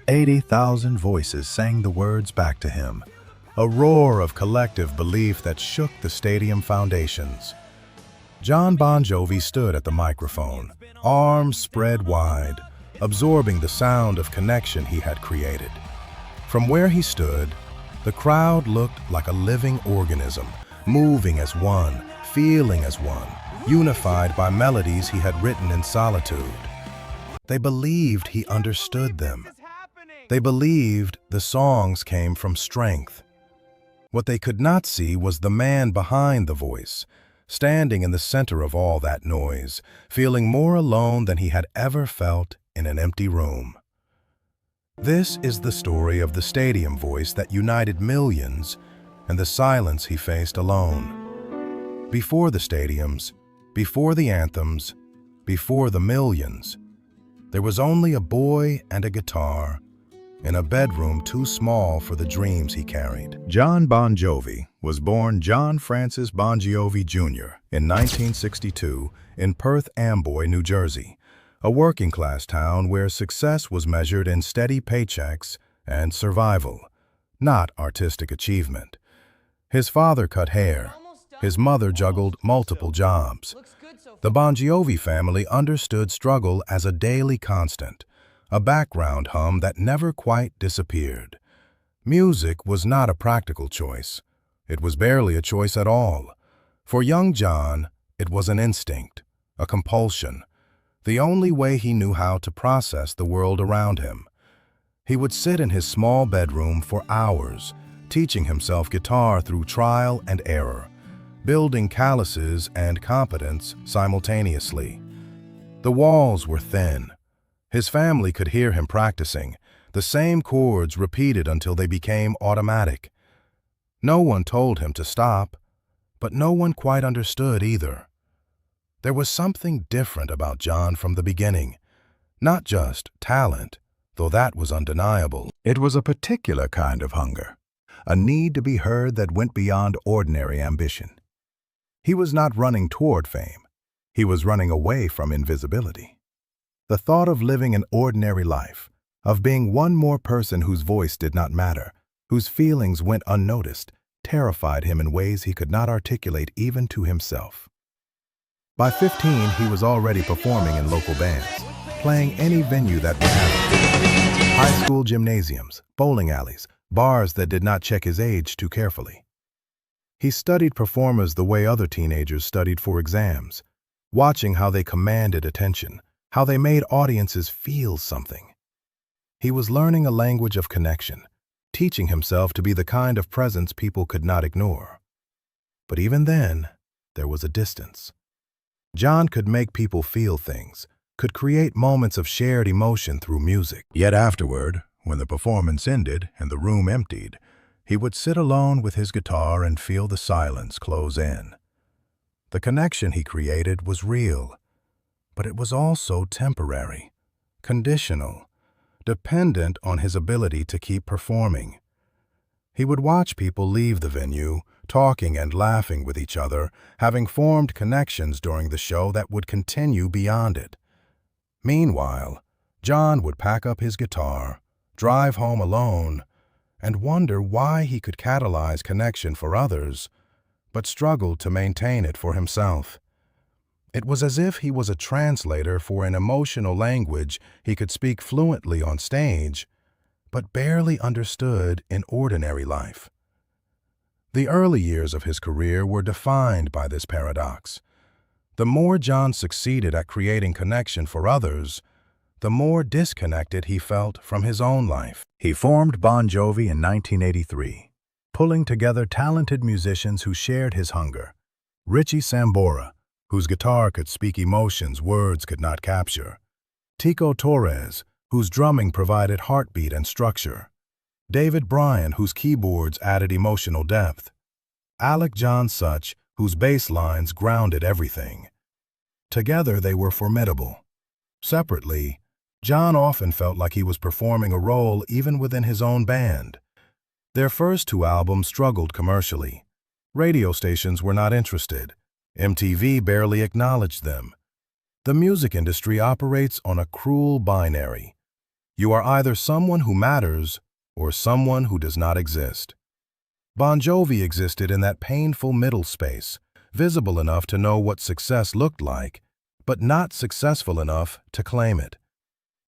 80,000 voices sang the words back to him, a roar of collective belief that shook the stadium foundations. Jon Bon Jovi stood at the microphone, arms spread wide, absorbing the sound of connection he had created. From where he stood, the crowd looked like a living organism, moving as one, feeling as one, unified by melodies he had written in solitude. They believed he understood them. They believed the songs came from strength. What they could not see was the man behind the voice, standing in the center of all that noise, feeling more alone than he had ever felt in an empty room. This is the story of the stadium voice that united millions and the silence he faced alone. Before the stadiums, before the anthems, before the millions, there was only a boy and a guitar in a bedroom too small for the dreams he carried. Jon Bon Jovi was born John Francis Bon Jovi Jr. in 1962 in Perth Amboy, New Jersey, a working-class town where success was measured in steady paychecks and survival, not artistic achievement. His father cut hair. His mother juggled multiple jobs. The Bon Jovi family understood struggle as a daily constant, a background hum that never quite disappeared. Music was not a practical choice. It was barely a choice at all. For young John, it was an instinct, a compulsion, the only way he knew how to process the world around him. He would sit in his small bedroom for hours, teaching himself guitar through trial and error, building calluses and competence simultaneously. The walls were thin. His family could hear him practicing, the same chords repeated until they became automatic. No one told him to stop, but no one quite understood either. There was something different about John from the beginning, not just talent, though that was undeniable. It was a particular kind of hunger, a need to be heard that went beyond ordinary ambition. He was not running toward fame. He was running away from invisibility. The thought of living an ordinary life, of being one more person whose voice did not matter, whose feelings went unnoticed, terrified him in ways he could not articulate even to himself. By 15, he was already performing in local bands, playing any venue that would have him. High school gymnasiums, bowling alleys, bars that did not check his age too carefully. He studied performers the way other teenagers studied for exams, watching how they commanded attention, how they made audiences feel something. He was learning a language of connection, teaching himself to be the kind of presence people could not ignore. But even then, there was a distance. John could make people feel things, could create moments of shared emotion through music. Yet afterward, when the performance ended and the room emptied, he would sit alone with his guitar and feel the silence close in. The connection he created was real, but it was also temporary, conditional, dependent on his ability to keep performing. He would watch people leave the venue, talking and laughing with each other, having formed connections during the show that would continue beyond it. Meanwhile, John would pack up his guitar, drive home alone, and wonder why he could catalyze connection for others, but struggled to maintain it for himself. It was as if he was a translator for an emotional language he could speak fluently on stage, but barely understood in ordinary life. The early years of his career were defined by this paradox. The more John succeeded at creating connection for others, the more disconnected he felt from his own life. He formed Bon Jovi in 1983, pulling together talented musicians who shared his hunger. Richie Sambora, whose guitar could speak emotions words could not capture. Tico Torres, whose drumming provided heartbeat and structure. David Bryan, whose keyboards added emotional depth. Alec John Such, whose bass lines grounded everything. Together they were formidable. Separately, John often felt like he was performing a role even within his own band. Their first two albums struggled commercially. Radio stations were not interested. MTV barely acknowledged them. The music industry operates on a cruel binary. You are either someone who matters or someone who does not exist. Bon Jovi existed in that painful middle space, visible enough to know what success looked like, but not successful enough to claim it.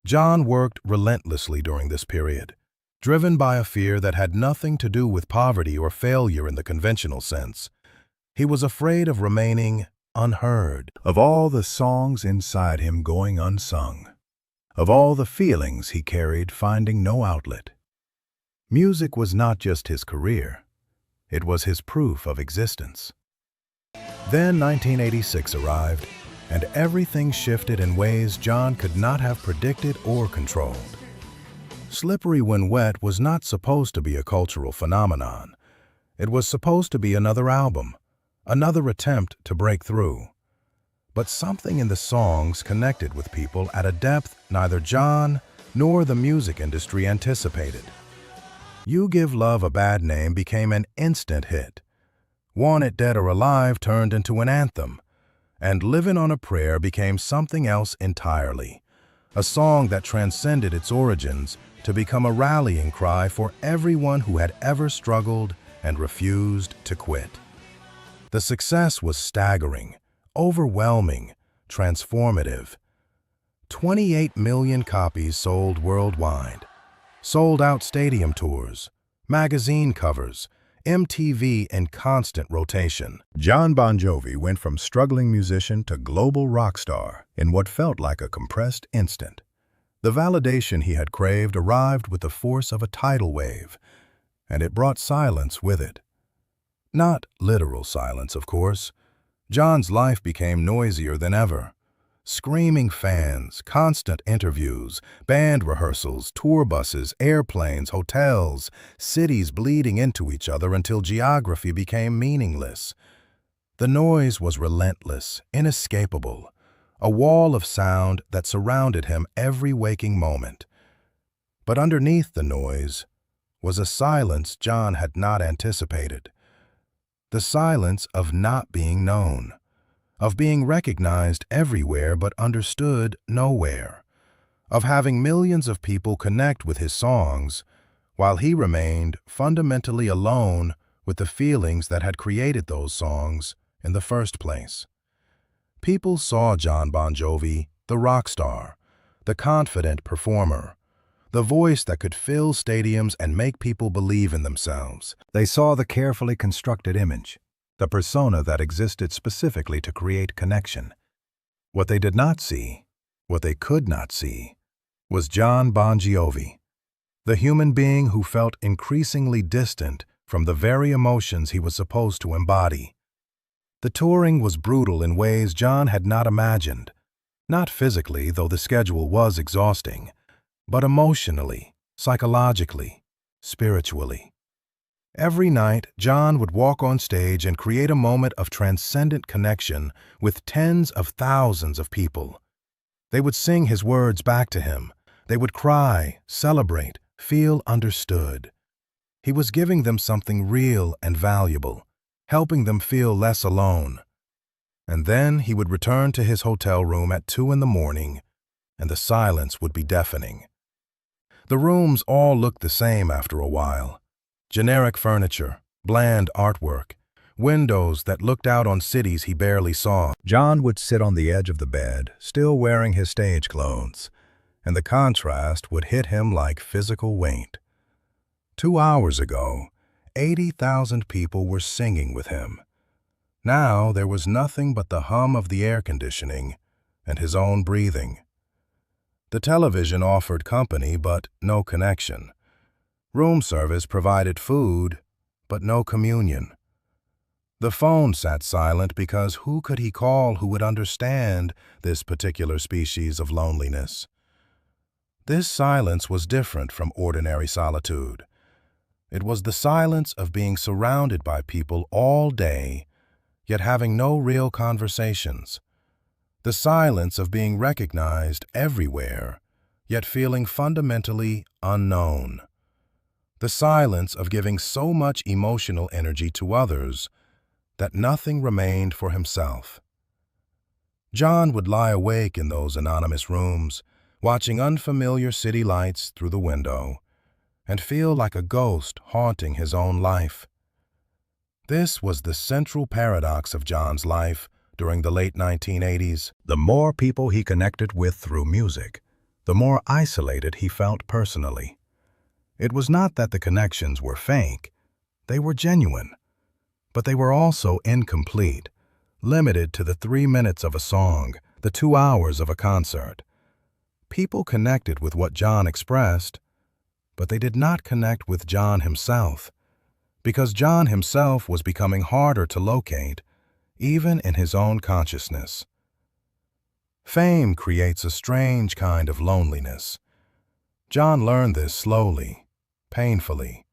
Jon worked relentlessly during this period, driven by a fear that had nothing to do with poverty or failure in the conventional sense. He was afraid of remaining unheard, of all the songs inside him going unsung, of all the feelings he carried finding no outlet. Music was not just his career, it was his proof of existence. Then 1986 arrived, and everything shifted in ways Jon could not have predicted or controlled. Slippery When Wet was not supposed to be a cultural phenomenon. It was supposed to be another album, another attempt to break through. But something in the songs connected with people at a depth neither Jon nor the music industry anticipated. You Give Love a Bad Name became an instant hit. Want It Dead or Alive turned into an anthem, and Livin' on a Prayer became something else entirely, a song that transcended its origins to become a rallying cry for everyone who had ever struggled and refused to quit. The success was staggering, overwhelming, transformative. 28 million copies sold worldwide, sold-out stadium tours, magazine covers, MTV in constant rotation. Jon Bon Jovi went from struggling musician to global rock star in what felt like a compressed instant. The validation he had craved arrived with the force of a tidal wave, and it brought silence with it. Not literal silence, of course. Jon's life became noisier than ever. Screaming fans, constant interviews, band rehearsals, tour buses, airplanes, hotels, cities bleeding into each other until geography became meaningless. The noise was relentless, inescapable, a wall of sound that surrounded him every waking moment. But underneath the noise was a silence Jon had not anticipated. The silence of not being known, of being recognized everywhere but understood nowhere, of having millions of people connect with his songs, while he remained fundamentally alone with the feelings that had created those songs in the first place. People saw Jon Bon Jovi, the rock star, the confident performer, the voice that could fill stadiums and make people believe in themselves. They saw the carefully constructed image, the persona that existed specifically to create connection. What they did not see, what they could not see, was Jon Bon Jovi, the human being who felt increasingly distant from the very emotions he was supposed to embody. The touring was brutal in ways Jon had not imagined, not physically, though the schedule was exhausting, but emotionally, psychologically, spiritually. Every night, Jon would walk on stage and create a moment of transcendent connection with tens of thousands of people. They would sing his words back to him. They would cry, celebrate, feel understood. He was giving them something real and valuable, helping them feel less alone. And then he would return to his hotel room at 2 a.m, and the silence would be deafening. The rooms all looked the same after a while. Generic furniture, bland artwork, windows that looked out on cities he barely saw. Jon would sit on the edge of the bed, still wearing his stage clothes, and the contrast would hit him like physical weight. 2 hours ago, 80,000 people were singing with him. Now there was nothing but the hum of the air conditioning and his own breathing. The television offered company but no connection. Room service provided food, but no communion. The phone sat silent because who could he call who would understand this particular species of loneliness? This silence was different from ordinary solitude. It was the silence of being surrounded by people all day, yet having no real conversations. The silence of being recognized everywhere, yet feeling fundamentally unknown. The silence of giving so much emotional energy to others that nothing remained for himself. Jon would lie awake in those anonymous rooms, watching unfamiliar city lights through the window, and feel like a ghost haunting his own life. This was the central paradox of Jon's life during the late 1980s. The more people he connected with through music, the more isolated he felt personally. It was not that the connections were fake, they were genuine, but they were also incomplete, limited to the 3 minutes of a song, the 2 hours of a concert. People connected with what Jon expressed, but they did not connect with Jon himself, because Jon himself was becoming harder to locate, even in his own consciousness. Fame creates a strange kind of loneliness. Jon learned this slowly, painfully.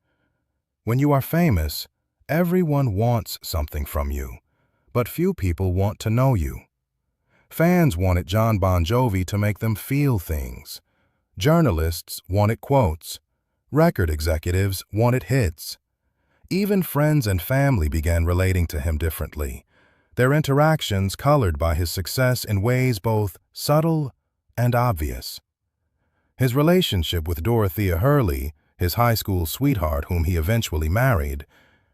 When you are famous, everyone wants something from you, but few people want to know you. Fans wanted Jon Bon Jovi to make them feel things. Journalists wanted quotes. Record executives wanted hits. Even friends and family began relating to him differently, their interactions colored by his success in ways both subtle and obvious. His relationship with Dorothea Hurley, his high school sweetheart whom he eventually married,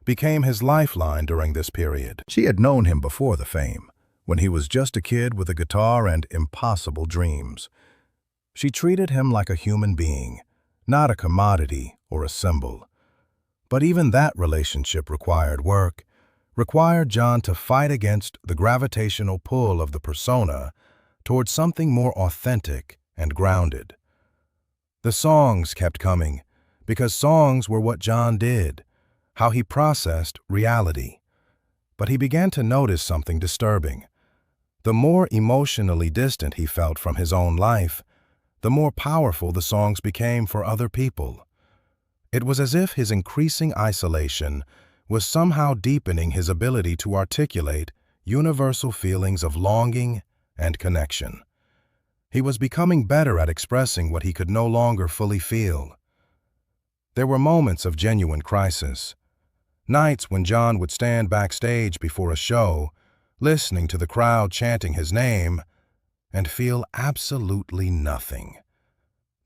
became his lifeline during this period. She had known him before the fame, when he was just a kid with a guitar and impossible dreams. She treated him like a human being, not a commodity or a symbol. But even that relationship required work, required Jon to fight against the gravitational pull of the persona towards something more authentic and grounded. The songs kept coming, because songs were what Jon did, how he processed reality. But he began to notice something disturbing. The more emotionally distant he felt from his own life, the more powerful the songs became for other people. It was as if his increasing isolation was somehow deepening his ability to articulate universal feelings of longing and connection. He was becoming better at expressing what he could no longer fully feel. There were moments of genuine crisis. Nights when Jon would stand backstage before a show, listening to the crowd chanting his name, and feel absolutely nothing.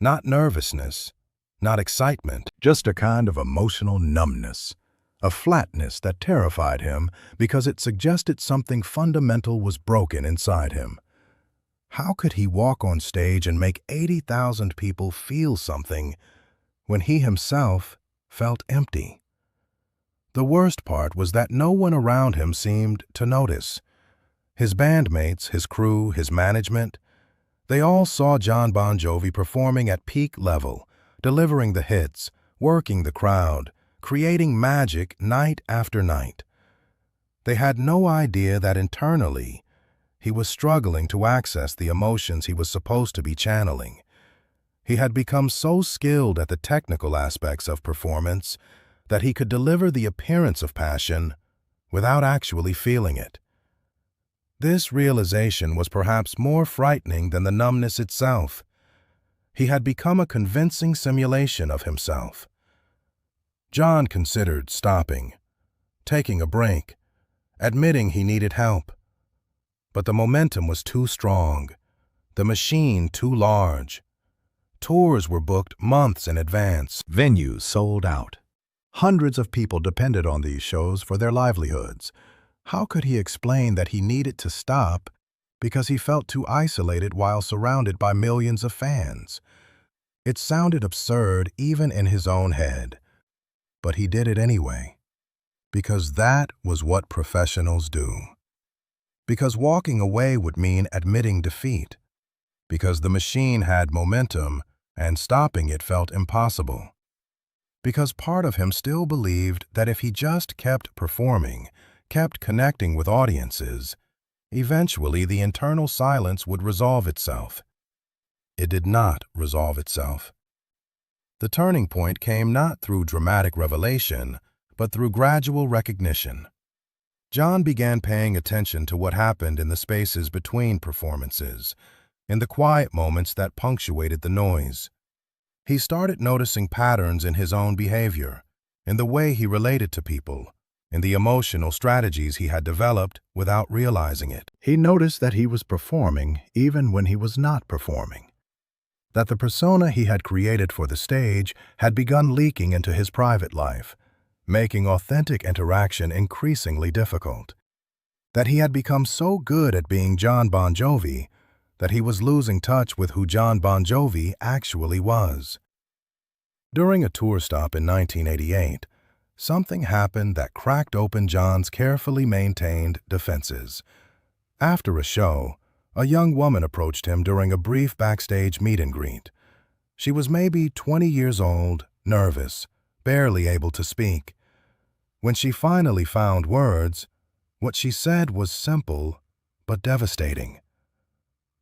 Not nervousness, not excitement, just a kind of emotional numbness, a flatness that terrified him because it suggested something fundamental was broken inside him. How could he walk on stage and make 80,000 people feel something when he himself felt empty? The worst part was that no one around him seemed to notice. His bandmates, his crew, his management, they all saw Jon Bon Jovi performing at peak level, delivering the hits, working the crowd, creating magic night after night. They had no idea that internally, he was struggling to access the emotions he was supposed to be channeling. He had become so skilled at the technical aspects of performance that he could deliver the appearance of passion without actually feeling it. This realization was perhaps more frightening than the numbness itself. He had become a convincing simulation of himself. Jon considered stopping, taking a break, admitting he needed help. But the momentum was too strong, the machine too large. Tours were booked months in advance. Venues sold out. Hundreds of people depended on these shows for their livelihoods. How could he explain that he needed to stop because he felt too isolated while surrounded by millions of fans? It sounded absurd even in his own head, but he did it anyway, because that was what professionals do. Because walking away would mean admitting defeat, because the machine had momentum and stopping it felt impossible. Because part of him still believed that if he just kept performing, kept connecting with audiences, eventually the internal silence would resolve itself. It did not resolve itself. The turning point came not through dramatic revelation, but through gradual recognition. Jon began paying attention to what happened in the spaces between performances, in the quiet moments that punctuated the noise. He started noticing patterns in his own behavior, in the way he related to people, in the emotional strategies he had developed without realizing it. He noticed that he was performing even when he was not performing. that the persona he had created for the stage had begun leaking into his private life, making authentic interaction increasingly difficult. That he had become so good at being Jon Bon Jovi that he was losing touch with who Jon Bon Jovi actually was. During a tour stop in 1988, something happened that cracked open Jon's carefully maintained defenses. After a show, a young woman approached him during a brief backstage meet and greet. She was maybe 20 years old, nervous, barely able to speak. When she finally found words, what she said was simple but devastating.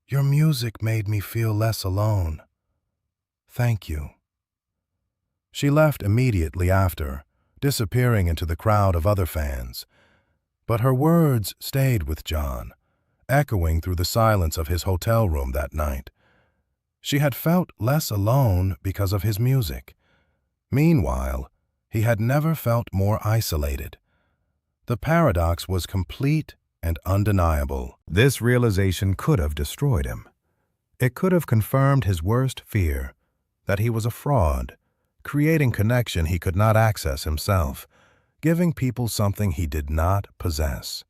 "Your music made me feel less alone. Thank you." She left immediately after, disappearing into the crowd of other fans. But her words stayed with Jon, echoing through the silence of his hotel room that night. She had felt less alone because of his music. Meanwhile, he had never felt more isolated. The paradox was complete and undeniable. This realization could have destroyed him. It could have confirmed his worst fear, that he was a fraud, creating connection he could not access himself, giving people something he did not possess.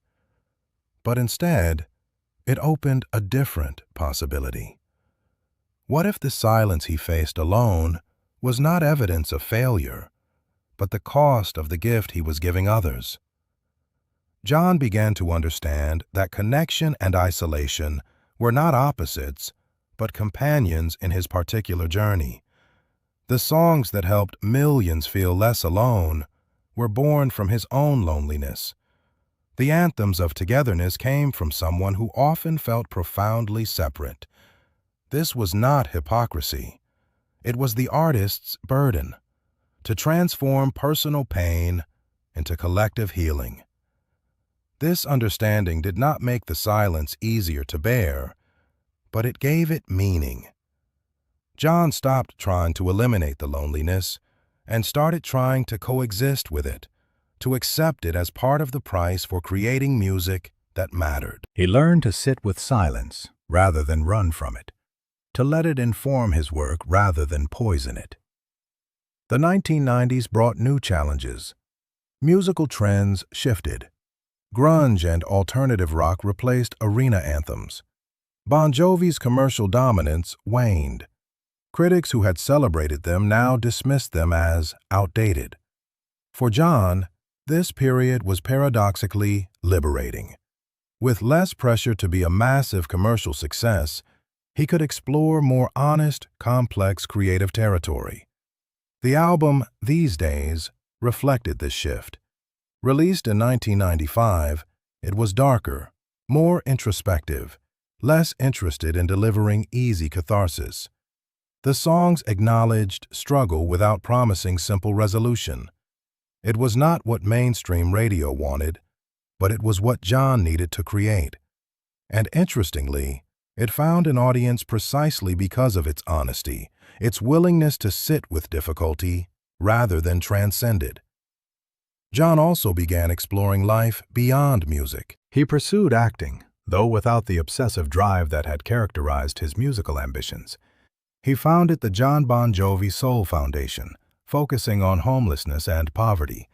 But instead, it opened a different possibility. What if the silence he faced alone was not evidence of failure, but the cost of the gift he was giving others? Jon began to understand that connection and isolation were not opposites, but companions in his particular journey. The songs that helped millions feel less alone were born from his own loneliness. The anthems of togetherness came from someone who often felt profoundly separate. This was not hypocrisy. It was the artist's burden, to transform personal pain into collective healing. This understanding did not make the silence easier to bear, but it gave it meaning. Jon stopped trying to eliminate the loneliness and started trying to coexist with it, to accept it as part of the price for creating music that mattered. He learned to sit with silence rather than run from it, to let it inform his work rather than poison it. The 1990s brought new challenges. Musical trends shifted. Grunge and alternative rock replaced arena anthems. Bon Jovi's commercial dominance waned. Critics who had celebrated them now dismissed them as outdated. For Jon, this period was paradoxically liberating. With less pressure to be a massive commercial success, he could explore more honest, complex creative territory. The album, These Days, reflected this shift. Released in 1995, it was darker, more introspective, less interested in delivering easy catharsis. The songs acknowledged struggle without promising simple resolution. It was not what mainstream radio wanted, but it was what Jon needed to create. And interestingly, it found an audience precisely because of its honesty, its willingness to sit with difficulty rather than transcend it. Jon also began exploring life beyond music. He pursued acting, though without the obsessive drive that had characterized his musical ambitions. He founded the Jon Bon Jovi Soul Foundation, focusing on homelessness and poverty,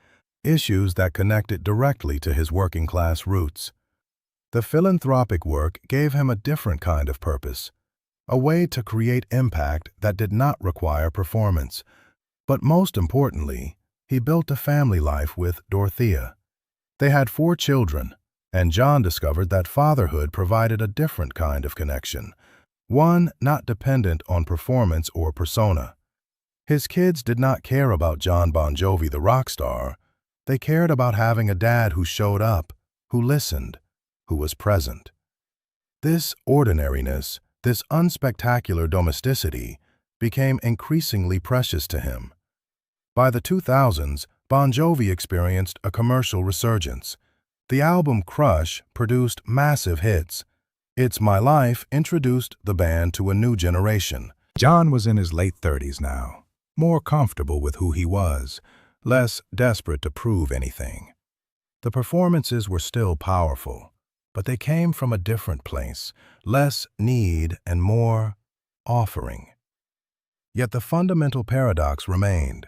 issues that connected directly to his working-class roots. The philanthropic work gave him a different kind of purpose, a way to create impact that did not require performance. But most importantly, he built a family life with Dorothea. They had 4 children, and Jon discovered that fatherhood provided a different kind of connection, one not dependent on performance or persona. His kids did not care about Jon Bon Jovi the rock star. They cared about having a dad who showed up, who listened, who was present. This ordinariness, this unspectacular domesticity, became increasingly precious to him. By the 2000s, Bon Jovi experienced a commercial resurgence. The album Crush produced massive hits. It's My Life introduced the band to a new generation. Jon was in his late 30s now, more comfortable with who he was, less desperate to prove anything. The performances were still powerful, but they came from a different place, less need and more offering. Yet the fundamental paradox remained.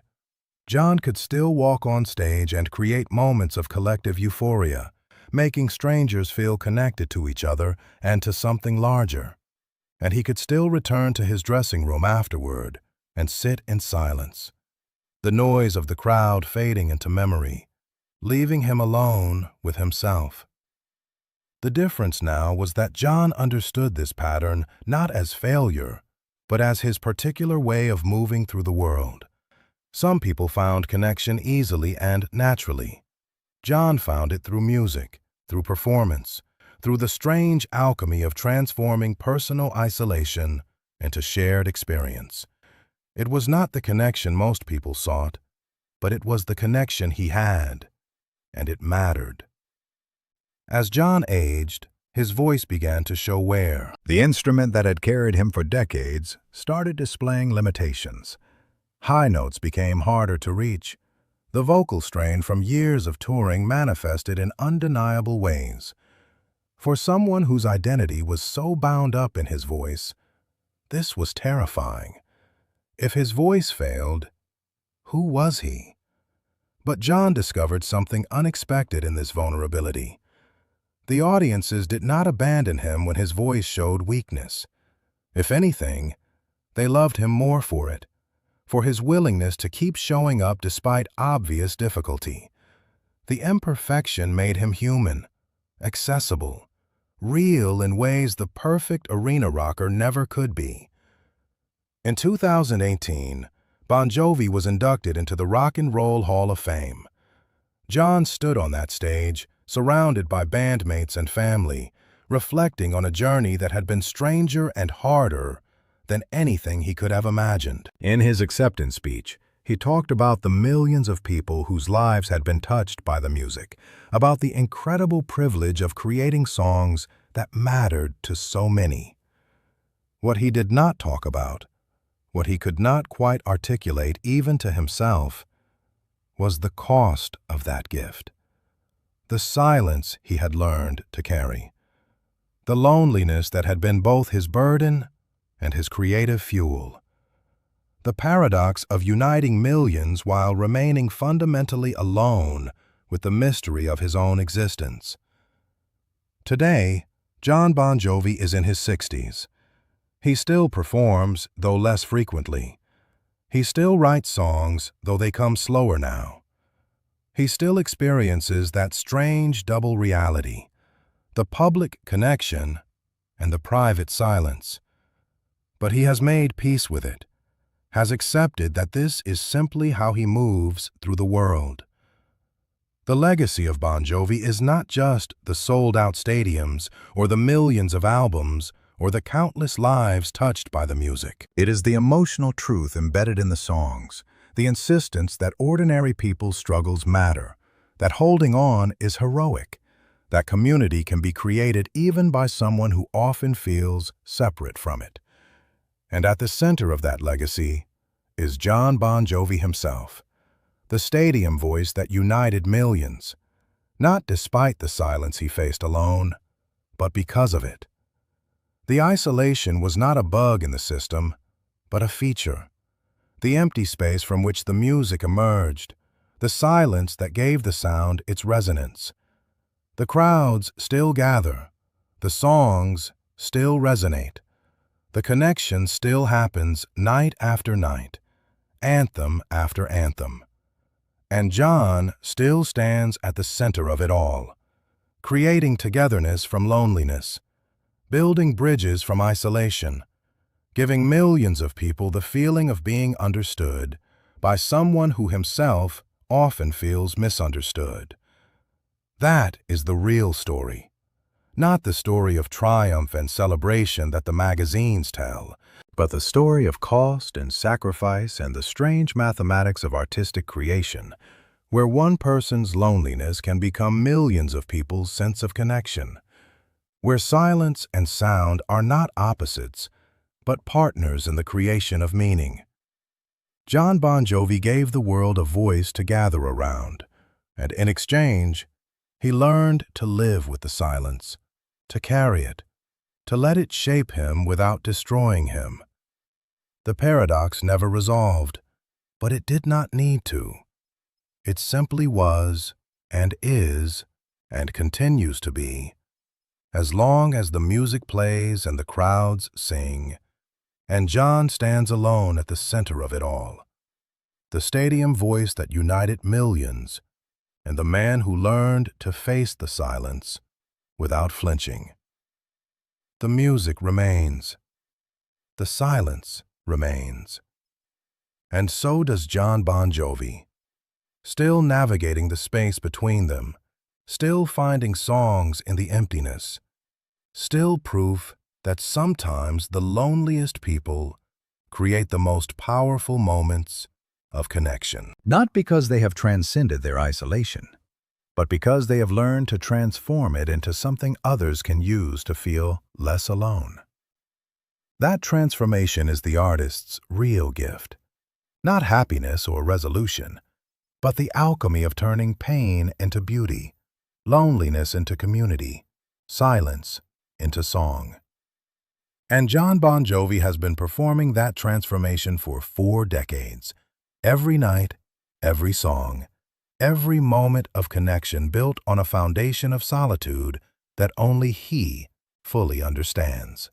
Jon could still walk on stage and create moments of collective euphoria, making strangers feel connected to each other and to something larger. And he could still return to his dressing room afterward and sit in silence, the noise of the crowd fading into memory, leaving him alone with himself. The difference now was that Jon understood this pattern not as failure, but as his particular way of moving through the world. Some people found connection easily and naturally. Jon found it through music, through performance, through the strange alchemy of transforming personal isolation into shared experience. It was not the connection most people sought, but it was the connection he had, and it mattered. As Jon aged, his voice began to show wear. The instrument that had carried him for decades started displaying limitations. High notes became harder to reach. The vocal strain from years of touring manifested in undeniable ways. For someone whose identity was so bound up in his voice, this was terrifying. If his voice failed, who was he? But Jon discovered something unexpected in this vulnerability. The audiences did not abandon him when his voice showed weakness. If anything, they loved him more for it, for his willingness to keep showing up despite obvious difficulty. The imperfection made him human, accessible, real in ways the perfect arena rocker never could be. In 2018, Bon Jovi was inducted into the Rock and Roll Hall of Fame. Jon stood on that stage, surrounded by bandmates and family, reflecting on a journey that had been stranger and harder than anything he could have imagined. In his acceptance speech, he talked about the millions of people whose lives had been touched by the music, about the incredible privilege of creating songs that mattered to so many. What he did not talk about, what he could not quite articulate even to himself, was the cost of that gift. The silence he had learned to carry, the loneliness that had been both his burden and his creative fuel, the paradox of uniting millions while remaining fundamentally alone with the mystery of his own existence. Today, Jon Bon Jovi is in his 60s. He still performs, though less frequently. He still writes songs, though they come slower now. He still experiences that strange double reality, the public connection and the private silence. But he has made peace with it, has accepted that this is simply how he moves through the world. The legacy of Bon Jovi is not just the sold-out stadiums or the millions of albums or the countless lives touched by the music. It is the emotional truth embedded in the songs, the insistence that ordinary people's struggles matter, that holding on is heroic, that community can be created even by someone who often feels separate from it. And at the center of that legacy is Jon Bon Jovi himself, the stadium voice that united millions, not despite the silence he faced alone, but because of it. The isolation was not a bug in the system, but a feature. The empty space from which the music emerged, the silence that gave the sound its resonance. The crowds still gather, the songs still resonate, the connection still happens night after night, anthem after anthem. And Jon still stands at the center of it all, creating togetherness from loneliness, building bridges from isolation, giving millions of people the feeling of being understood by someone who himself often feels misunderstood. That is the real story, not the story of triumph and celebration that the magazines tell, but the story of cost and sacrifice and the strange mathematics of artistic creation, where one person's loneliness can become millions of people's sense of connection, where silence and sound are not opposites, but partners in the creation of meaning. Jon Bon Jovi gave the world a voice to gather around, and in exchange, he learned to live with the silence, to carry it, to let it shape him without destroying him. The paradox never resolved, but it did not need to. It simply was, and is, and continues to be, as long as the music plays and the crowds sing, and Jon stands alone at the center of it all. The stadium voice that united millions, and the man who learned to face the silence without flinching. The music remains. The silence remains. And so does Jon Bon Jovi, still navigating the space between them, still finding songs in the emptiness, still proof that sometimes the loneliest people create the most powerful moments of connection. Not because they have transcended their isolation, but because they have learned to transform it into something others can use to feel less alone. That transformation is the artist's real gift. Not happiness or resolution, but the alchemy of turning pain into beauty, loneliness into community, silence into song. And Jon Bon Jovi has been performing that transformation for 4 decades. Every night, every song, every moment of connection built on a foundation of solitude that only he fully understands.